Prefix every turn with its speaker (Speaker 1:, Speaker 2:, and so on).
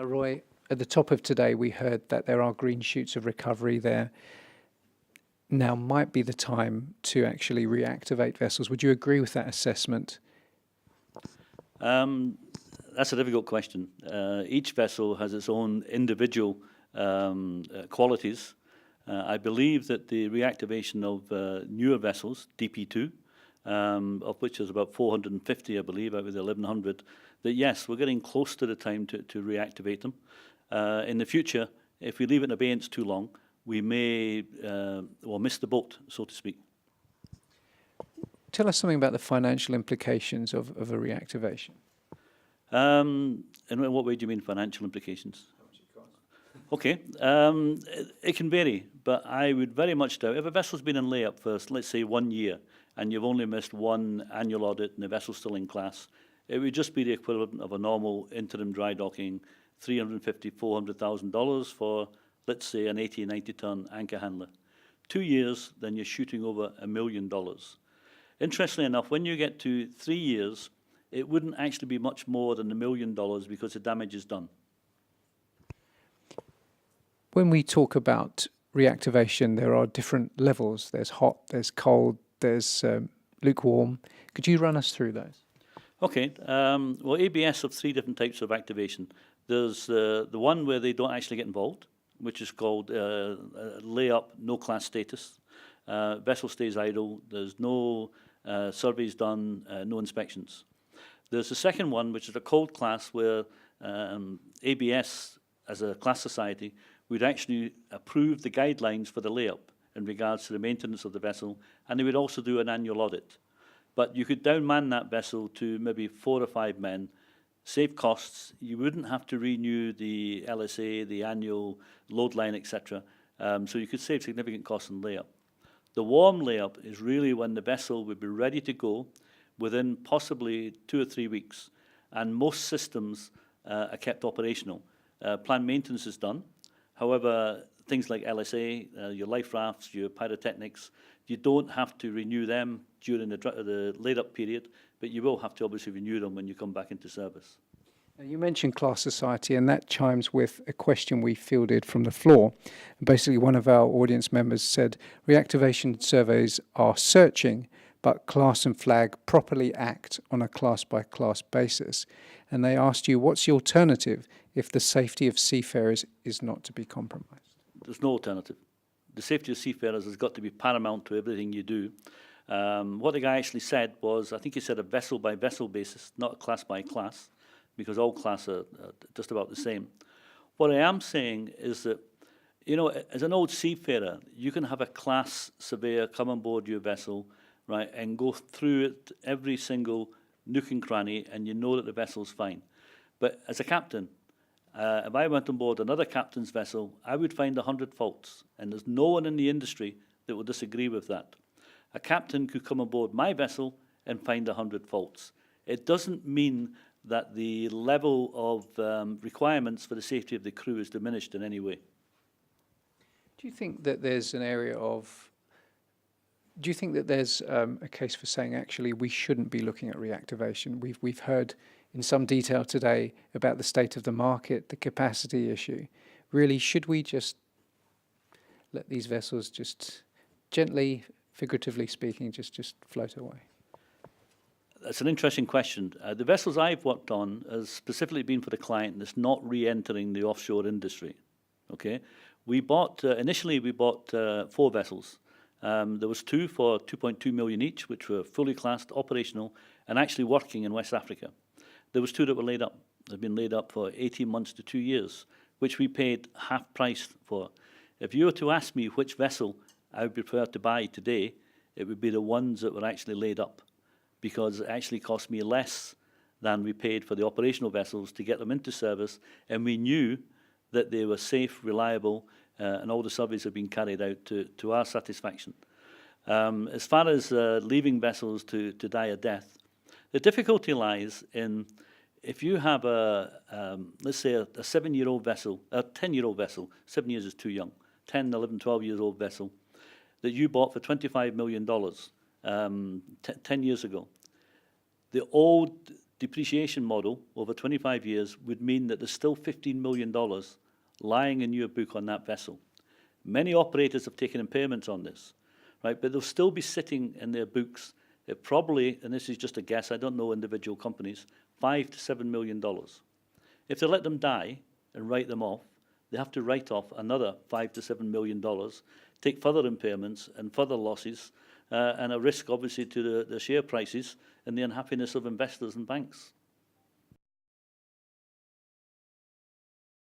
Speaker 1: Roy, at the top of today, we heard that there are green shoots of recovery there. Now might be the time to actually reactivate vessels. Would you agree with that assessment?
Speaker 2: That's a difficult question. Each vessel has its own individual qualities. I believe that the reactivation of newer vessels, DP2, of which there's about 450, I believe, out of the 1,100, that yes, we're getting close to the time to reactivate them. In the future, if we leave it in abeyance too long, we may miss the boat, so to speak.
Speaker 1: Tell us something about the financial implications of a reactivation.
Speaker 2: And in what way do you mean financial implications? How much it costs? Okay, it can vary, but I would very much doubt, if a vessel's been in layup for, let's say, 1 year, and you've only missed one annual audit and the vessel's still in class, it would just be the equivalent of a normal interim dry docking, $350,000, $400,000 for, let's say, an 80, 90-ton anchor handler. 2 years, then you're shooting over $1 million. Interestingly enough, when you get to 3 years, it wouldn't actually be much more than $1 million because the damage is done.
Speaker 1: When we talk about reactivation, there are different levels. There's hot, there's cold, there's lukewarm. Could you run us through those?
Speaker 2: Okay. Well, ABS have 3 different types of activation. There's the one where they don't actually get involved, which is called layup, no class status. Vessel stays idle. There's no surveys done, no inspections. There's the second one, which is a cold class, where ABS, as a class society, would actually approve the guidelines for the layup in regards to the maintenance of the vessel, and they would also do an annual audit. But you could downman that vessel to maybe 4 or 5 men, save costs. You wouldn't have to renew the LSA, the annual load line, etc. So you could save significant costs in layup. The warm layup is really when the vessel would be ready to go within possibly 2 or 3 weeks, and most systems are kept operational. Planned maintenance is done. However, things like LSA, your life rafts, your pyrotechnics, you don't have to renew them during the laid-up period, but you will have to obviously renew them when you come back into service.
Speaker 1: Now, you mentioned class society, and that chimes with a question we fielded from the floor. Basically, one of our audience members said, reactivation surveys are searching, but class and flag properly act on a class-by-class basis. And they asked you, what's the alternative if the safety of seafarers is not to be compromised?
Speaker 2: There's no alternative. The safety of seafarers has got to be paramount to everything you do. What the guy actually said was, I think he said a vessel-by-vessel basis, not a class-by-class, because all class are just about the same. What I am saying is that, you know, as an old seafarer, you can have a class surveyor come on board your vessel, right, and go through it every single nook and cranny, and you know that the vessel's fine. But as a captain, if I went on board another captain's vessel, I would find 100 faults, and there's no one in the industry that will disagree with that. A captain could come on board my vessel and find 100 faults. It doesn't mean that the level of requirements for the safety of the crew is diminished in any way.
Speaker 1: Do you think that there's an area of, do you think that there's a case for saying actually we shouldn't be looking at reactivation? We've heard in some detail today about the state of the market, the capacity issue. Really, should we just let these vessels just gently, figuratively speaking, just float away?
Speaker 2: That's an interesting question. The vessels I've worked on has specifically been for the client that's not re-entering the offshore industry. Okay, we bought initially 4 vessels. There was 2 for $2.2 million each, which were fully classed, operational, and actually working in West Africa. There was 2 that were laid up. They've been laid up for 18 months to 2 years, which we paid half price for. If you were to ask me which vessel I would prefer to buy today, it would be the ones that were actually laid up, because it actually cost me less than we paid for the operational vessels to get them into service, and we knew that they were safe, reliable, and all the surveys have been carried out to our satisfaction. As far as leaving vessels to die a death, the difficulty lies in if you have let's say a 7-year-old vessel, a 10-year-old vessel, 7 years is too young, 10, 11, 12-year-old vessel that you bought for $25 million 10 years ago. The old depreciation model over 25 years would mean that there's still $15 million lying in your book on that vessel. Many operators have taken impairments on this, right? But they'll still be sitting in their books at probably, and this is just a guess, I don't know individual companies, $5 to $7 million. If they let them die and write them off, they have to write off another $5 to $7 million, take further impairments and further losses, and a risk obviously to the share prices and the unhappiness of investors and banks.